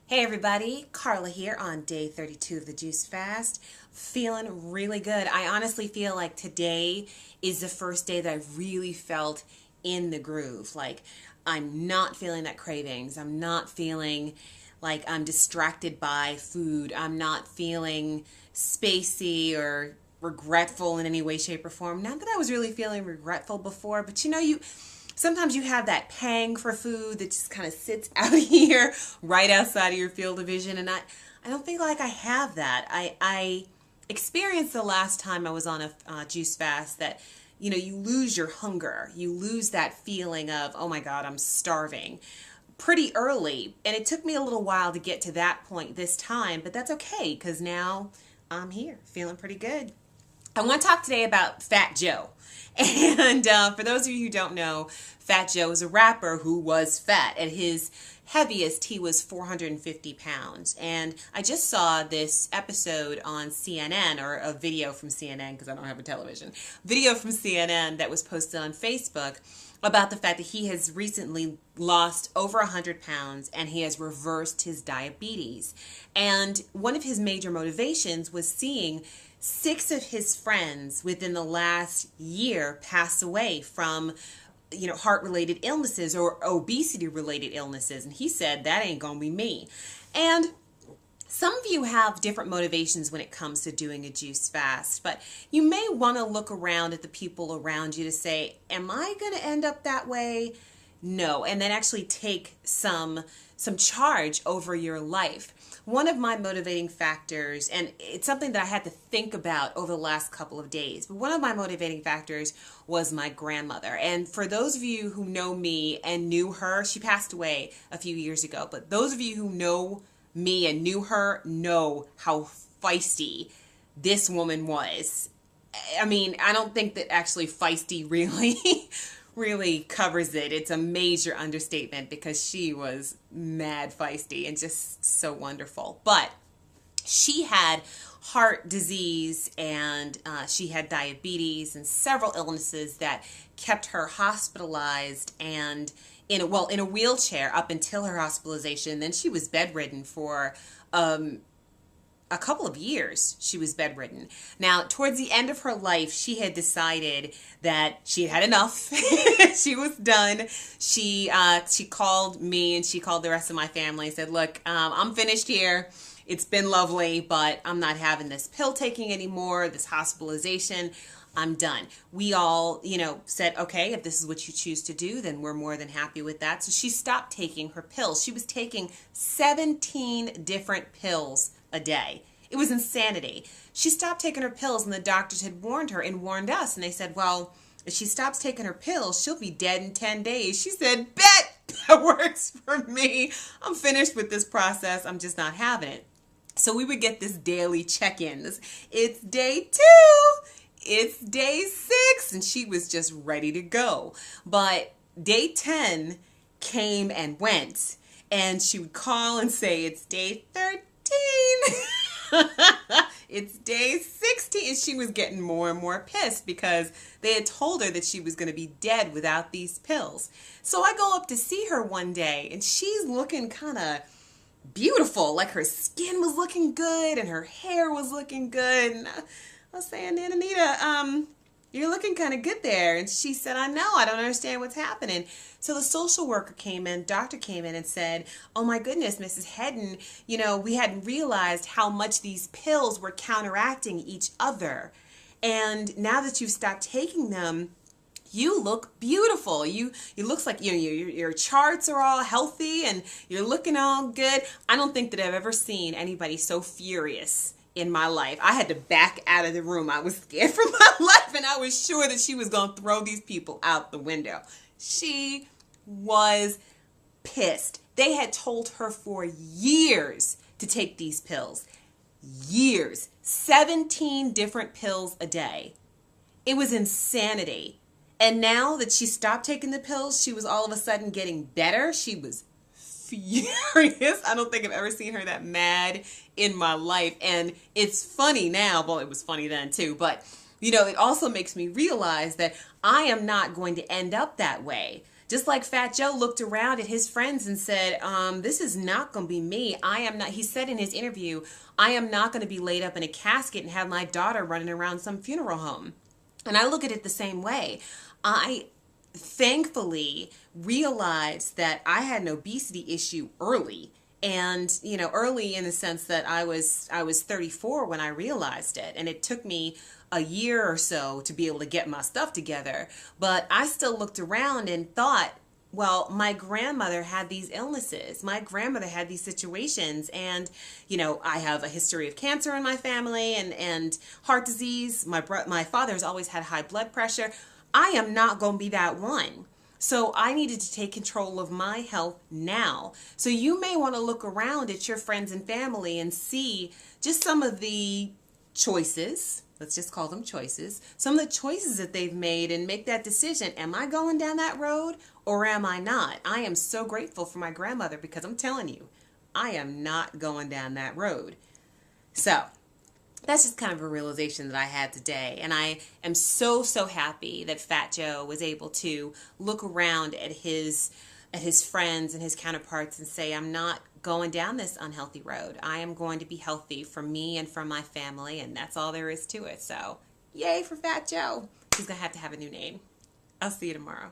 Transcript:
Hey everybody, Carla here on day 32 of the Juice Fast. Feeling really good. I honestly feel like today is the first day that I really felt in the groove. Like I'm not feeling that cravings. I'm not feeling like I'm distracted by food. I'm not feeling spacey or regretful in any way, shape, or form. Not that I was really feeling regretful before, but you sometimes you have that pang for food that just kind of sits out here right outside of your field of vision, and I don't think like I have that. I experienced the last time I was on a juice fast that you lose your hunger, you lose that feeling of, oh my god, I'm starving, pretty early, and it took me a little while to get to that point this time, but that's okay because now I'm here feeling pretty good. I want to talk today about Fat Joe. And for those of you who don't know, Fat Joe is a rapper who was fat. At his heaviest, he was 450 pounds. And I just saw this episode on CNN, or a video from CNN, because I don't have a television, video from CNN that was posted on Facebook about the fact that he has recently lost over 100 pounds and he has reversed his diabetes. And one of his major motivations was seeing 6 of his friends within the last year pass away from heart-related illnesses or obesity-related illnesses. And he said, that ain't gonna be me. And some of you have different motivations when it comes to doing a juice fast, but you may want to look around at the people around you to say, am I going to end up that way? No. And then actually take some charge over your life. One of my motivating factors, and it's something that I had to think about over the last couple of days, but one of my motivating factors was my grandmother. And for those of you who know me and knew her, she passed away a few years ago, but those of you who know me and knew her know how feisty this woman was. I mean, I don't think that actually feisty really covers it. It's a major understatement because she was mad feisty and just so wonderful. But she had heart disease and she had diabetes and several illnesses that kept her hospitalized and in a wheelchair up until her hospitalization. Then she was bedridden for a couple of years. She was bedridden. Now, towards the end of her life, she had decided that she had enough. She was done. She called me and she called the rest of my family and said, look, I'm finished here. It's been lovely, but I'm not having this pill taking anymore, this hospitalization. I'm done. We all, said, okay, if this is what you choose to do, then we're more than happy with that. So she stopped taking her pills. She was taking 17 different pills a day. It was insanity. She stopped taking her pills, and the doctors had warned her and warned us, and they said, well, if she stops taking her pills, she'll be dead in 10 days. She said, bet, that works for me. I'm finished with this process. I'm just not having it. So we would get this daily check-ins. It's day 2. It's day 6, and she was just ready to go. But day 10 came and went, and she would call and say, it's day 13. It's day 16, and she was getting more and more pissed because they had told her that she was going to be dead without these pills. So I go up to see her one day, and she's looking kind of beautiful. Like her skin was looking good, and her hair was looking good, and I was saying, Aunt Anita, you're looking kind of good there. And she said, I know, I don't understand what's happening. So the social worker came in, doctor came in and said, oh my goodness, Mrs. Hedden, we hadn't realized how much these pills were counteracting each other. And now that you've stopped taking them, you look beautiful. It looks like your charts are all healthy and you're looking all good. I don't think that I've ever seen anybody so furious in my life. I had to back out of the room. I was scared for my life, and I was sure that she was going to throw these people out the window. She was pissed. They had told her for years to take these pills. Years. 17 different pills a day. It was insanity. And now that she stopped taking the pills, she was all of a sudden getting better. She was furious. I don't think I've ever seen her that mad in my life. And it's funny now. Well, it was funny then too. But, it also makes me realize that I am not going to end up that way. Just like Fat Joe looked around at his friends and said, this is not going to be me. I am not, he said in his interview, I am not going to be laid up in a casket and have my daughter running around some funeral home. And I look at it the same way. I thankfully realized that I had an obesity issue early. And, you know, early in the sense that I was 34 when I realized it. And it took me a year or so to be able to get my stuff together. But I still looked around and thought, well, my grandmother had these illnesses. My grandmother had these situations. And, you know, I have a history of cancer in my family and heart disease. My father's always had high blood pressure. I am not going to be that one. So I needed to take control of my health now. So you may want to look around at your friends and family and see just some of the choices. Let's just call them choices. Some of the choices that they've made and make that decision. Am I going down that road or am I not? I am so grateful for my grandmother because I'm telling you, I am not going down that road. So that's just kind of a realization that I had today. And I am so, so happy that Fat Joe was able to look around at his friends and his counterparts and say, I'm not going down this unhealthy road. I am going to be healthy for me and for my family. And that's all there is to it. So yay for Fat Joe. He's going to have a new name. I'll see you tomorrow.